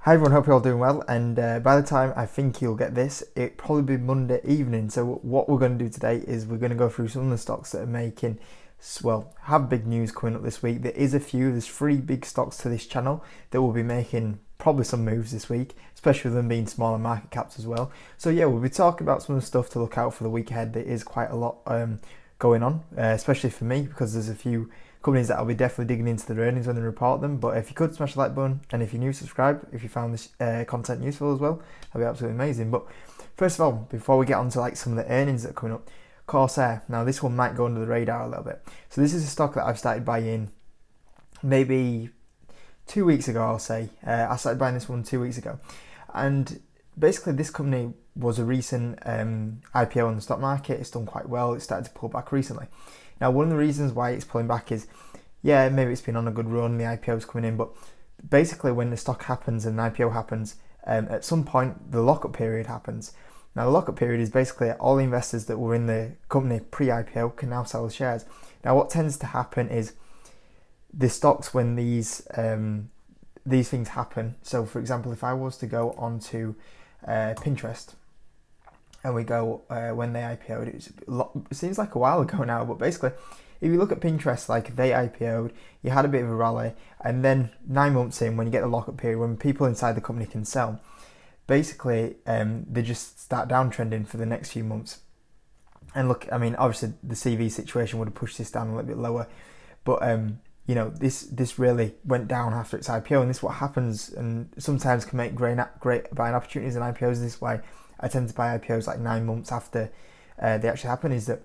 Hi everyone, hope you're all doing well, and by the time I think you'll get this, it'll probably be Monday evening. So what we're going to do today is we're going to go through some of the stocks that are making, well, have big news coming up this week. There's 3 big stocks to this channel that will be making probably some moves this week, especially with them being smaller market caps as well. So yeah, we'll be talking about some of the stuff to look out for the week ahead. There is quite a lot going on, especially for me, because there's a few companies that I'll be definitely digging into their earnings when they report them. But if you could smash the like button, and if you're new, subscribe if you found this content useful as well, that'd be absolutely amazing. But first of all, before we get on to like some of the earnings that are coming up, Corsair. Now this one might go under the radar a little bit. So this is a stock that I've started buying maybe 2 weeks ago, I'll say. I started buying this one 2 weeks ago, and basically this company was a recent IPO on the stock market. It's done quite well. It started to pull back recently. Now, one of the reasons why it's pulling back is, yeah, maybe it's been on a good run, the IPO's coming in, but basically when the stock happens and an IPO happens, at some point the lockup period happens. Now, the lockup period is basically all the investors that were in the company pre-IPO can now sell the shares. Now, what tends to happen is the stocks, when these things happen, so for example, if I was to go onto Pinterest, and we go when they IPO'd, it seems like a while ago now, but basically if you look at Pinterest, like they IPO'd, you had a bit of a rally, and then 9 months in, when you get the lockup period, when people inside the company can sell, basically they just start downtrending for the next few months. And look, I mean, obviously the CV situation would have pushed this down a little bit lower, but you know, this really went down after its IPO, and this is what happens, and sometimes can make great buying opportunities in IPOs. This is why I tend to buy IPOs like 9 months after they actually happen, is that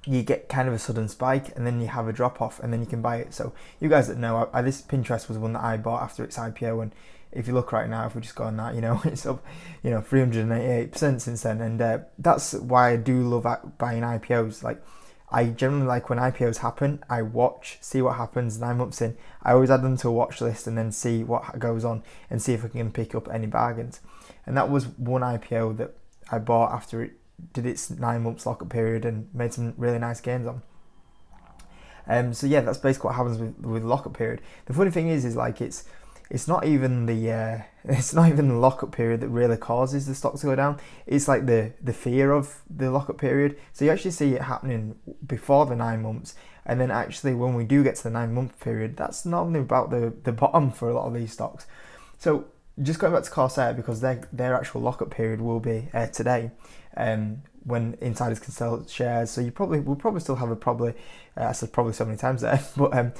you get kind of a sudden spike and then you have a drop off and then you can buy it. So you guys that know, this Pinterest was one that I bought after its IPO, and if you look right now, if we just go on that, you know, it's up, you know, 388% since then, and that's why I do love buying IPOs. Like, I generally like when IPOs happen, I watch, see what happens 9 months in. I always add them to a watch list and then see what goes on and see if I can pick up any bargains. And that was one IPO that I bought after it did its 9 months lockup period and made some really nice gains on. So yeah, that's basically what happens with lockup period. The funny thing is like it's not even the lockup period that really causes the stock to go down. It's like the fear of the lockup period. So you actually see it happening before the 9 months, and then actually when we do get to the 9 month period, that's normally about the bottom for a lot of these stocks. So just going back to Corsair, because their actual lockup period will be today, when insiders can sell shares. So we'll probably still have I said probably so many times there, but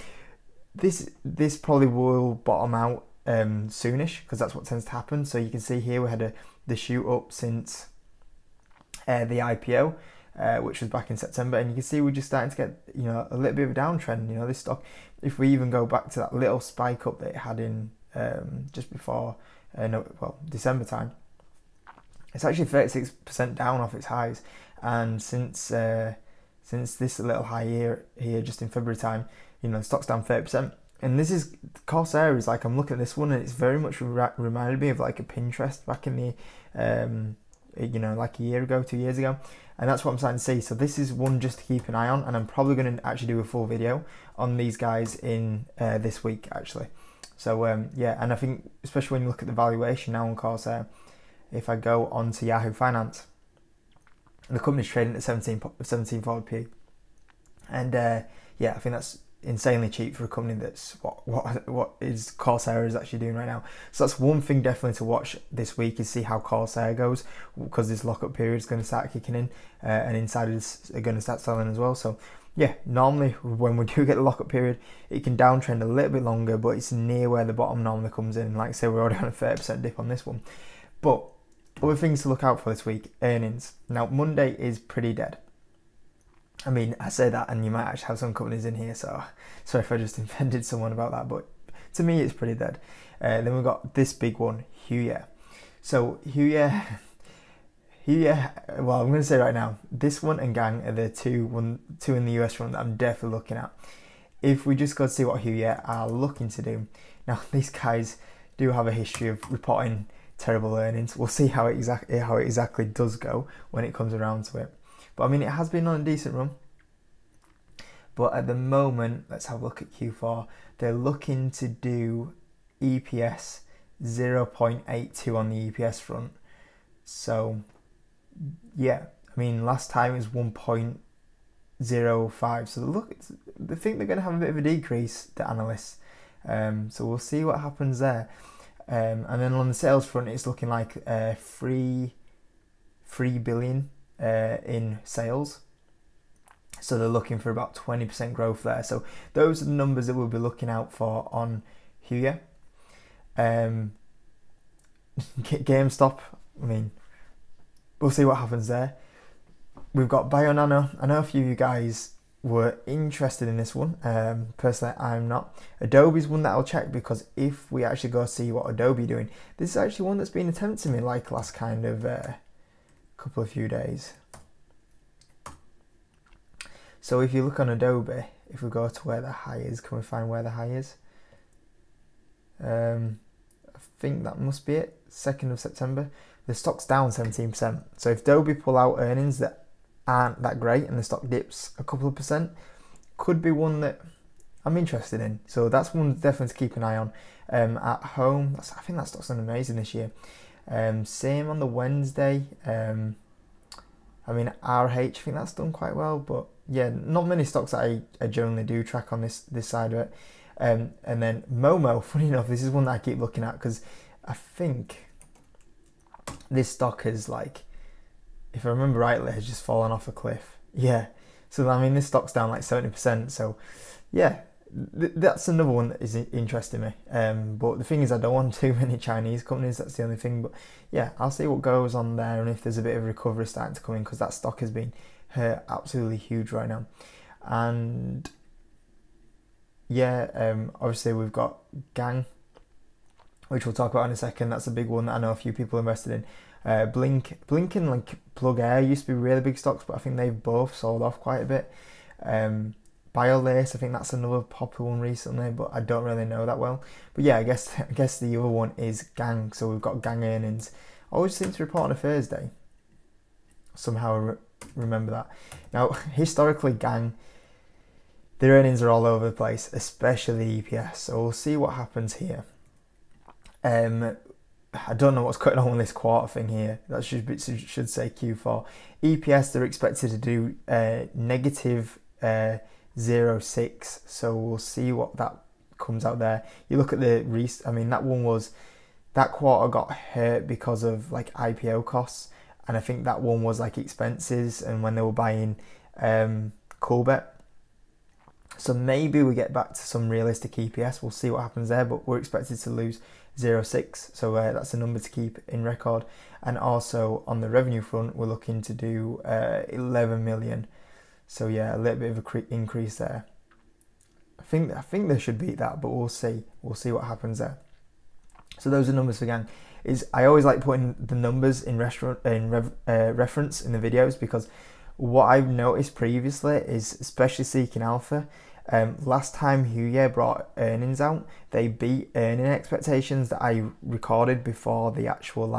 this probably will bottom out soonish, because that's what tends to happen. So you can see here we had the shoot up since the IPO, which was back in September, and you can see we're just starting to get, you know, a little bit of a downtrend. You know, this stock, if we even go back to that little spike up that it had in just before December time, it's actually 36% down off its highs, and since this little high here just in February time, you know, the stock's down 30%. And this is Corsair, is like, I'm looking at this one and it's very much reminded me of like a Pinterest back in the you know, like a year ago, 2 years ago, and that's what I'm starting to see. So this is one just to keep an eye on, and I'm probably going to actually do a full video on these guys in this week actually. So yeah, and I think especially when you look at the valuation now on Corsair, if I go on to Yahoo Finance, the company's trading at 17.40p, and yeah, I think that's insanely cheap for a company that's what is Corsair is actually doing right now. So that's one thing definitely to watch this week, is see how Corsair goes, because this lockup period is going to start kicking in, and insiders are going to start selling as well. So yeah, normally when we do get the lockup period, it can downtrend a little bit longer, but it's near where the bottom normally comes in. Like I say, we're already on a 30% dip on this one. But other things to look out for this week: earnings. Now, Monday is pretty dead. I mean, I say that, and you might actually have some companies in here, so sorry if I just offended someone about that, but to me it's pretty dead. Then we've got this big one, Huya. So Huya, well, I'm going to say right now, this one and Gang are the two in the US run that I'm definitely looking at. If we just go to see what Huya are looking to do. Now, these guys do have a history of reporting terrible earnings. We'll see how it exactly does go when it comes around to it. But I mean, it has been on a decent run. But at the moment, let's have a look at Q4. They're looking to do EPS 0.82 on the EPS front. So yeah, I mean, last time it was 1.05. So look, they think they're going to have a bit of a decrease, the analysts. So we'll see what happens there. And then on the sales front, it's looking like 3 billion in sales. So they're looking for about 20% growth there. So those are the numbers that we'll be looking out for on Huya. GameStop, I mean, we'll see what happens there. We've got BioNano. I know a few of you guys were interested in this one. Personally, I'm not. Adobe's one that I'll check, because if we actually go see what Adobe doing, this is actually one that's been attempted me like last kind of couple of few days. So if you look on Adobe, if we go to where the high is, can we find where the high is? I think that must be it, 2nd of September. The stock's down 17%. So if Adobe pull out earnings that aren't that great and the stock dips a couple of percent, could be one that I'm interested in. So that's one definitely to keep an eye on. At home, I think that stock's done amazing this year. Same on the Wednesday. I mean, RH, I think that's done quite well, but yeah, not many stocks that I generally do track on this side of it. And then Momo, funny enough, this is one that I keep looking at, because I think this stock is, like, if I remember rightly, has just fallen off a cliff. Yeah, so I mean, this stock's down like 70%. So yeah, that's another one that is interesting me. But the thing is, I don't want too many Chinese companies. That's the only thing. But yeah, I'll see what goes on there, and if there's a bit of recovery starting to come in, because that stock has been hurt absolutely huge right now. And yeah, obviously we've got Gang, which we'll talk about in a second. That's a big one that I know a few people are invested in. Blink and like Plug Air used to be really big stocks, but I think they've both sold off quite a bit. BioLace, I think that's another popular one recently, but I don't really know that well. But yeah, I guess the other one is Gang. So we've got Gang earnings. I always seem to report on a Thursday. Somehow remember that. Now, historically, Gang, their earnings are all over the place, especially EPS. So we'll see what happens here. I don't know what's going on with this quarter thing here. That should say Q4. EPS, they're expected to do negative 0.6. So we'll see what that comes out there. You look at the I mean, that quarter got hurt because of like IPO costs, and I think that one was like expenses and when they were buying Coolbet. So maybe we get back to some realistic EPS. We'll see what happens there, but we're expected to lose 0.6. So that's a number to keep in record. And also on the revenue front, we're looking to do 11 million. So yeah, a little bit of an increase there. I think they should beat that, but we'll see. We'll see what happens there. So those are numbers for Gang. I always like putting the numbers in reference in the videos, because what I've noticed previously is, especially Seeking Alpha, last time Huya brought earnings out, they beat earning expectations that I recorded before the actual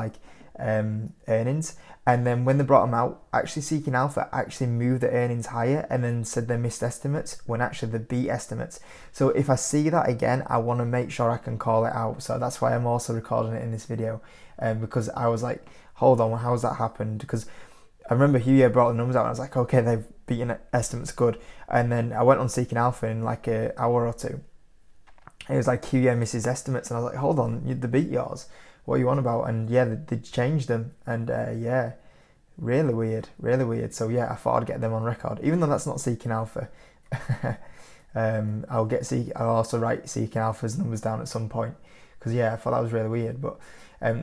earnings. And then when they brought them out, actually Seeking Alpha actually moved the earnings higher and then said they missed estimates when actually they beat estimates. So if I see that again, I want to make sure I can call it out. So that's why I'm also recording it in this video, because I was like, hold on, how's that happened? Because I remember Huya brought the numbers out and I was like, okay, they've beaten estimates, good. And then I went on Seeking Alpha in like an hour or two. It was like Huya misses estimates, and I was like, hold on, they beat yours. What are you on about? And yeah, they changed them, and yeah, really weird. So yeah, I thought I'd get them on record, even though that's not Seeking Alpha. I'll also write Seeking Alpha's numbers down at some point, because yeah, I thought that was really weird. But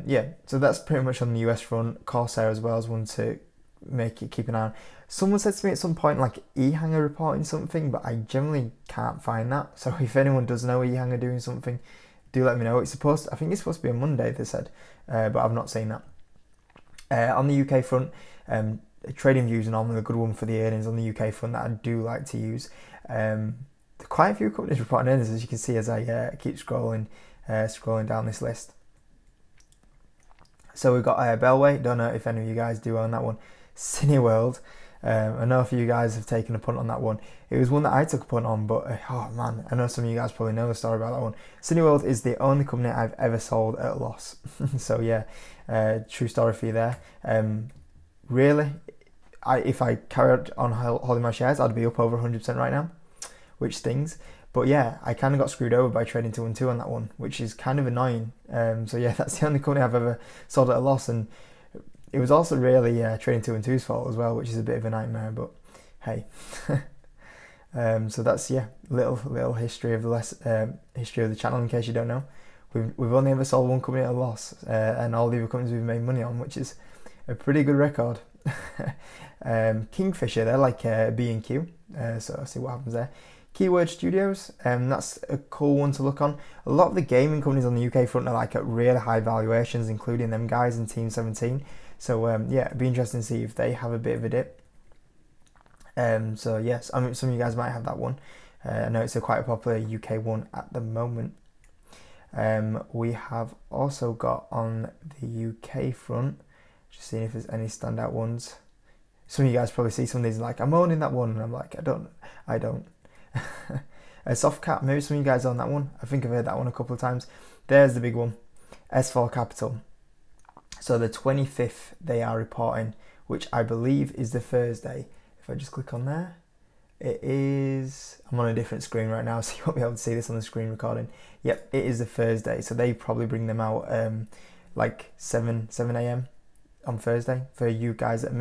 yeah, so that's pretty much on the US front. Corsair as well as one to keep an eye on. Someone said to me at some point like eHanger reporting something, but I generally can't find that. So if anyone does know eHanger doing something, do let me know. I think it's supposed to be on Monday, they said, but I've not seen that. On the UK front, Trading Views are normally a good one for the earnings on the UK front that I do like to use. Quite a few companies reporting earnings, as you can see as I keep scrolling down this list. So we've got Bellway. Don't know if any of you guys do own that one. Cineworld. I know a few guys have taken a punt on that one. It was one that I took a punt on, but oh man, I know some of you guys probably know the story about that one. Cineworld is the only company I've ever sold at a loss. So yeah, true story for you there. Really, if I carried on holding my shares, I'd be up over 100% right now, which stings. But yeah, I kind of got screwed over by trading 2 and 2 on that one, which is kind of annoying. So yeah, that's the only company I've ever sold at a loss, and it was also really trading 2 and 2's fault as well, which is a bit of a nightmare. But hey, so that's little history of the history of the channel. In case you don't know, we've only ever sold one company at a loss, and all the other companies we've made money on, which is a pretty good record. Kingfisher, they're like B&Q, so I'll see what happens there. Keyword Studios, that's a cool one to look on. A lot of the gaming companies on the UK front are like at really high valuations, including them guys in Team 17. So yeah, it'd be interesting to see if they have a bit of a dip. So yes, I mean, some of you guys might have that one. I know it's quite a popular UK one at the moment. We have also got on the UK front, just seeing if there's any standout ones. Some of you guys probably see some of these like, I'm owning that one, and I'm like, I don't. A Softcat, maybe some of you guys on that one. I think I've heard that one a couple of times. There's the big one, S4 Capital. So the 25th they are reporting, which I believe is the Thursday. If I just click on there, it is, I'm on a different screen right now, so you won't be able to see this on the screen recording. Yep, it is the Thursday, so they probably bring them out like 7 a.m. on Thursday for you guys that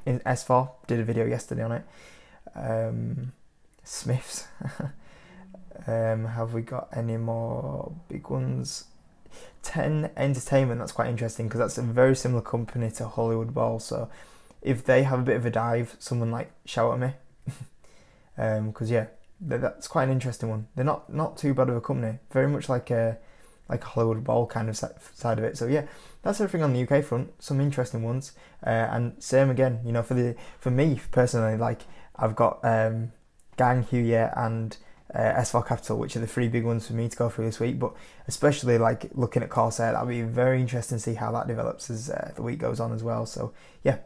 in S4. Did a video yesterday on it. Smiths. Have we got any more big ones? 10 Entertainment, that's quite interesting because that's a very similar company to Hollywood Bowl, so if they have a bit of a dive, someone like shout at me. Because yeah, that's quite an interesting one. They're not too bad of a company, very much like a Hollywood Bowl kind of side of it. So yeah, that's everything on the UK front. Some interesting ones, and same again. You know, for me personally, like I've got Gang, Huye, and S4 Capital, which are the 3 big ones for me to go through this week. But especially like looking at Corsair, that'll be very interesting to see how that develops as the week goes on as well. So yeah,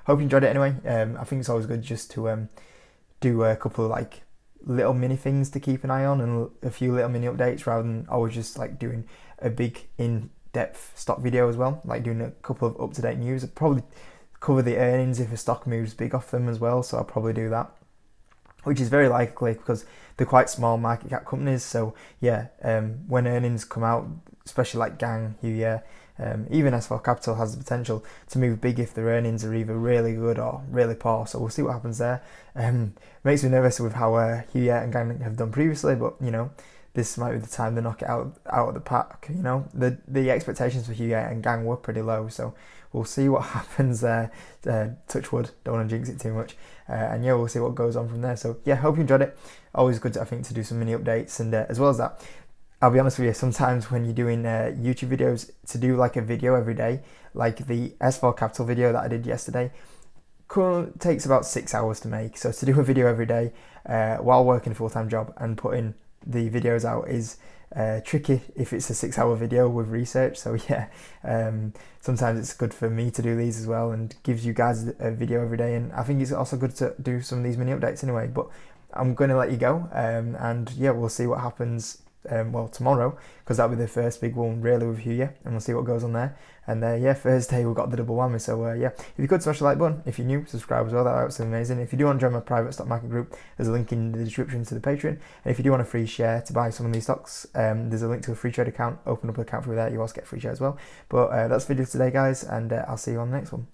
hope you enjoyed it anyway. I think it's always good just to do a couple of like little mini things to keep an eye on and a few little mini updates rather than always just like doing a big in-depth stock video as well, like doing a couple of up-to-date news. I'll probably cover the earnings if a stock moves big off them as well, so I'll probably do that, which is very likely because they're quite small market cap companies. So yeah, when earnings come out, especially like Gang, Huye, even S4 Capital has the potential to move big if their earnings are either really good or really poor. So we'll see what happens there. Makes me nervous with how Huye and Gang have done previously, but you know, this might be the time to knock it out of the park. You know, the expectations for Huye and Gang were pretty low, so we'll see what happens there. Touch wood, don't want to jinx it too much. And yeah, we'll see what goes on from there. So yeah, hope you enjoyed it. Always good, I think, to do some mini updates, and as well as that, I'll be honest with you, sometimes when you're doing YouTube videos, to do like a video every day, like the S4 Capital video that I did yesterday, takes about 6 hours to make. So to do a video every day while working a full-time job and putting the videos out is tricky if it's a 6-hour video with research. So yeah, sometimes it's good for me to do these as well and gives you guys a video every day. And I think it's also good to do some of these mini updates anyway. But I'm going to let you go, and yeah, we'll see what happens. Well, tomorrow, because that'll be the first big one really with Huye, and we'll see what goes on there. And yeah, Thursday we've got the double whammy. So yeah, if you could smash the like button, if you're new, subscribe as well, that would be absolutely amazing. If you do want to join my private stock market group, there's a link in the description to the Patreon. And if you do want a free share to buy some of these stocks, there's a link to a free trade account. Open up an account through there, you also get a free share as well. But that's the video today, guys, and I'll see you on the next one.